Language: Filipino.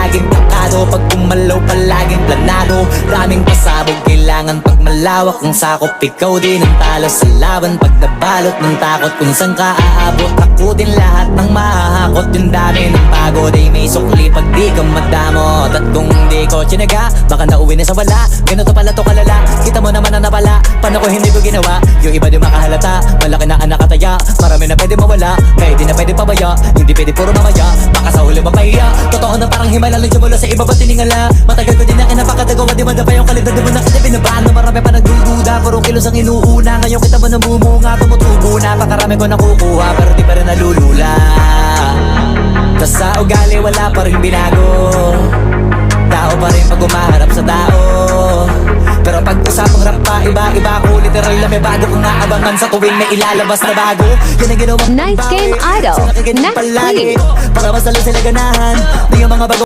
laging plakado, pag pumalaw palaging planado. Daming pasabog, kailangan pag malawak ang sakop. Ikaw din ang talo sa laban, pag nabalot ng takot. Kung saan ka aabot, ako din lahat ng mahahakot. Yung dami ng pagod ay may sukli pag di ka madamot. At kung hindi ko tsinaga, baka nauwi na sa wala. Ganito pala to kalala, kita mo naman na napala. Paano ko hindi ko ginawa, yung iba di makahalata. Malaki na anak kataya, marami na pwede mawala. Kaya di na pwede pabaya, hindi pwede puro mamaya. Baka sa huli mapahiya, totoo na parang himala lang mula sa iba ba tiningala. Matagal ko din na kinapakadagawa, di man na pa yung kalidad. Di mo na kita binabaan, marami pa nagdududa. Puro kilos ang inuuna, ngayon kita mo nabumunga. Tumutubo na, pakarami ko nakukuha, pero di pa rin nalulula. Tas sa ugali wala pa rin binago, tao pa rin pag umaharap sa tao. Pero pag usapang rap pa, iba-iba ko. Literal na may bago kong naabangan sa tuwing may ilalabas na bago. Yan ang ginawa Night Game Idol, next week. Para mas lalo sila ganahan, di yung mga bago